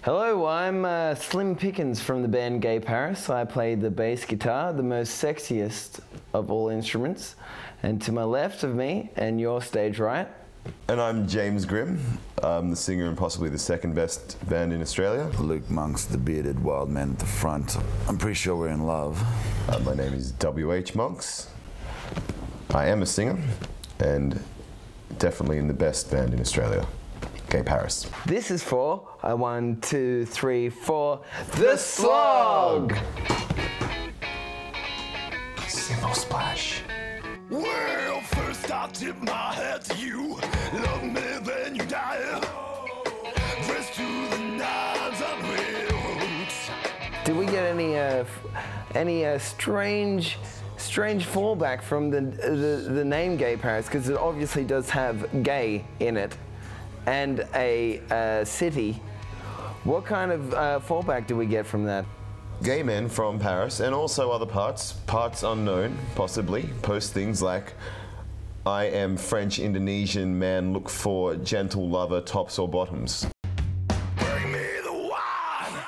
Hello, I'm Slim Pickens from the band Gay Paris. I play the bass guitar, the most sexiest of all instruments. And to my left of me, and your stage right. And I'm James Grimm. I'm the singer and possibly the second best band in Australia. Luke Monk's the bearded wild man at the front. I'm pretty sure we're in love. My name is W.H. Monks. I am a singer and definitely in the best band in Australia. Gay Paris. This is for 1, 2, 3, 4, the SLOG! Simple splash. Well, first I tip my hat to you. Love me, then you die. Dressed to the nines on railroads. Did we get any strange fallback from the name Gay Paris? Because it obviously does have gay in it. And a city. What kind of fallback do we get from that? Gay men from Paris and also other parts unknown, possibly, post things like, I am French Indonesian man, look for gentle lover, tops or bottoms. Bring me the wine.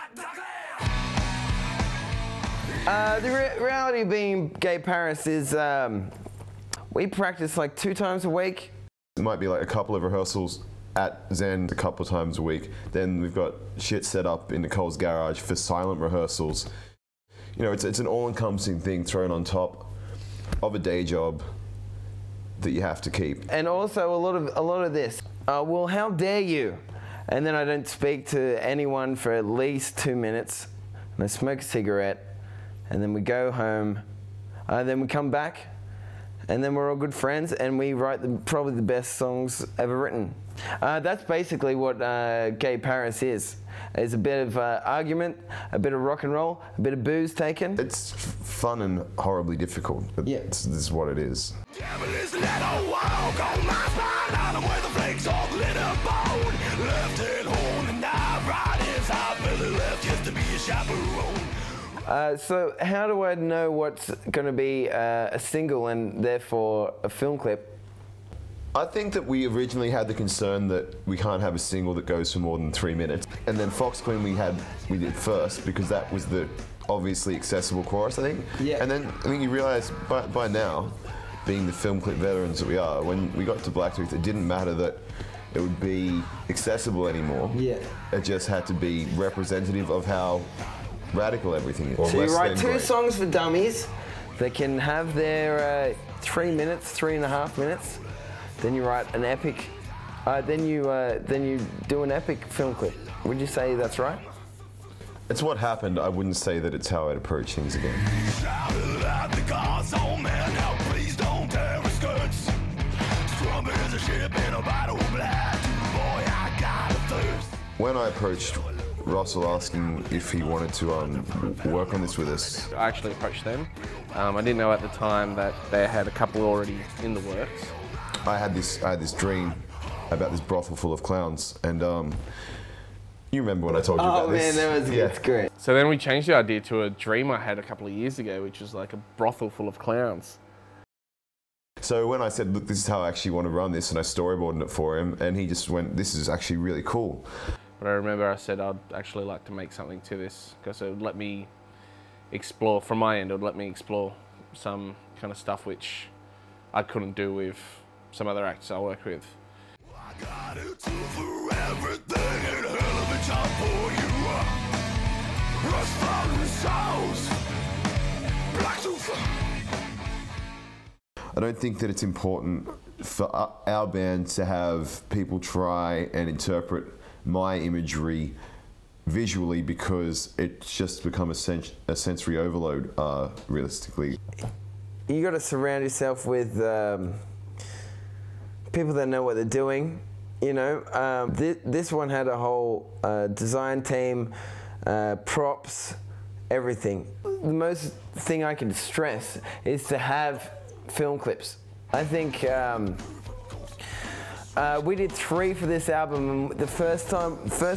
The reality of being Gay Paris is we practice like 2 times a week. It might be like a couple of rehearsals at Zen a couple of times a week. Then we've got shit set up in Nicole's garage for silent rehearsals. You know, it's an all-encompassing thing thrown on top of a day job that you have to keep. And also a lot of this. Well, how dare you? And then I don't speak to anyone for at least 2 minutes. And I smoke a cigarette. And then we go home. Then we come back. And then we're all good friends, and we write probably the best songs ever written. That's basically what Gay Paris is. It's a bit of argument, a bit of rock and roll, a bit of booze taken. It's fun and horribly difficult, but yeah. This is what it is. Devilish little walk on my spine. I'm where the flakes all glitter bone. Left head home and knife right inside belly left just to be a chaperone. So how do I know what's going to be a single and therefore a film clip? I think that we originally had the concern that we can't have a single that goes for more than 3 minutes. And then Fox Queen we did first because that was the obviously accessible chorus, I think. Yeah. And then I think you realise by now, being the film clip veterans that we are, when we got to Blacktooth, it didn't matter that it would be accessible anymore. Yeah. It just had to be representative of how radical everything is. So you write 2 songs for dummies that can have their 3 minutes, 3.5 minutes. Then you write an epic. Then you do an epic film clip. Would you say that's right? It's what happened. I wouldn't say that it's how I'd approach things again. Shouted at the gods, oh man, now please don't tear her skirts. Strong as a ship in a bottle of black. Boy, I got a thirst. When I approached Russell asking if he wanted to work on this with us, I actually approached them. I didn't know at the time that they had a couple already in the works. I had this dream about this brothel full of clowns, and you remember when I told you about this? Oh man, that's great. So then we changed the idea to a dream I had a couple of years ago, which was like a brothel full of clowns. So when I said, look, this is how I actually want to run this, and I storyboarded it for him, and he just went, this is actually really cool. But I remember I said I'd actually like to make something to this because it would let me explore, from my end, it would let me explore some kind of stuff which I couldn't do with some other actors I work with. I got a tool for everything and a hell of a job for you. Rush following souls. Blacktooth. I don't think that it's important for our band to have people try and interpret my imagery visually because it's just become a sensory overload, realistically. You got to surround yourself with people that know what they're doing. You know, this one had a whole design team, props, everything. The most thing I can stress is to have film clips. I think we did 3 for this album, and the first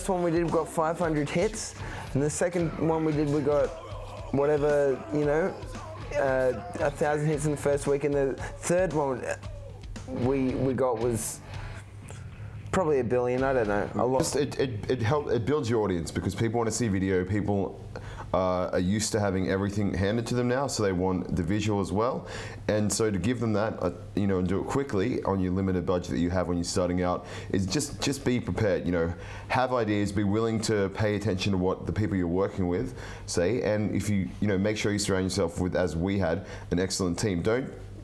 one we did, we got 500 hits, and the second one we did, we got whatever, you know, 1,000 hits in the first week, and the third one we got was Probably $1 billion, I don't know. A lot. Just it builds your audience because people want to see video. People are used to having everything handed to them now, so they want the visual as well. And so to give them that, you know, and do it quickly on your limited budget that you have when you're starting out, is just be prepared. You know, have ideas, be willing to pay attention to what the people you're working with say, and if you know, make sure you surround yourself with, as we had, an excellent team.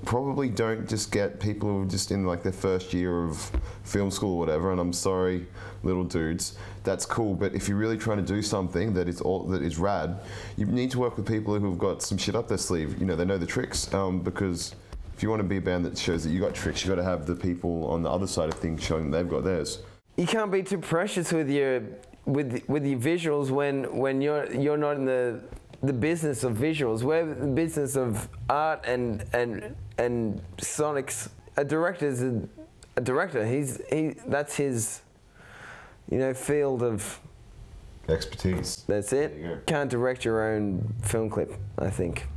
Probably don't just get people who are just in like their first year of film school or whatever, and I'm sorry, little dudes, that's cool, but if you're really trying to do something that is rad, you need to work with people who've got some shit up their sleeve. You know, they know the tricks, because if you want to be a band that shows that you got tricks, you got to have the people on the other side of things showing that they've got theirs. You can't be too precious with your visuals when you're not in the business of visuals. We're in the business of art and sonics. A director's a director. That's his, you know, field of expertise. That's it. Can't direct your own film clip, I think.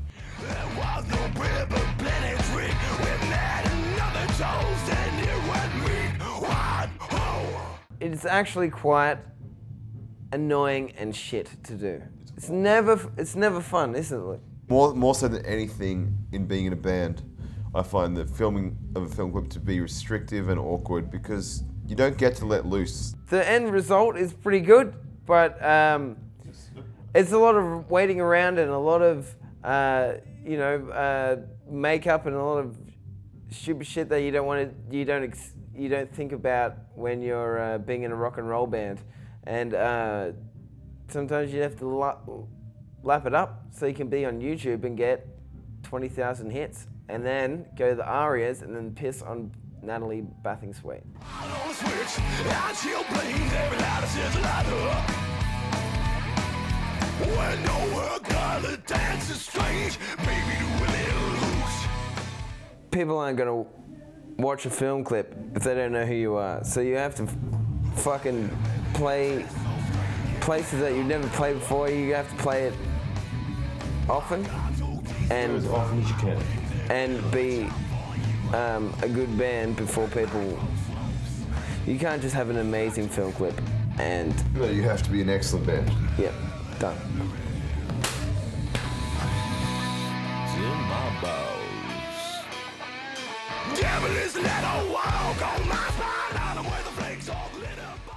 It's actually quite annoying and shit to do. It's never fun, isn't it? More so than anything in being in a band, I find the filming of a film clip to be restrictive and awkward because you don't get to let loose. The end result is pretty good, but it's a lot of waiting around and a lot of you know, makeup and a lot of stupid shit that you don't think about when you're being in a rock and roll band, and sometimes you have to lap it up so you can be on YouTube and get 20,000 hits, and then go to the arias and then piss on Natalie Bathing-Sweet. People aren't gonna watch a film clip if they don't know who you are, so you have to fucking play places that you've never played before. You have to play it often, and as often as you can, and be a good band before people. You can't just have an amazing film clip and. No, you have to be an excellent band. Yep, done. Devil is let a walk on my spine. I'm where the flakes all lit up.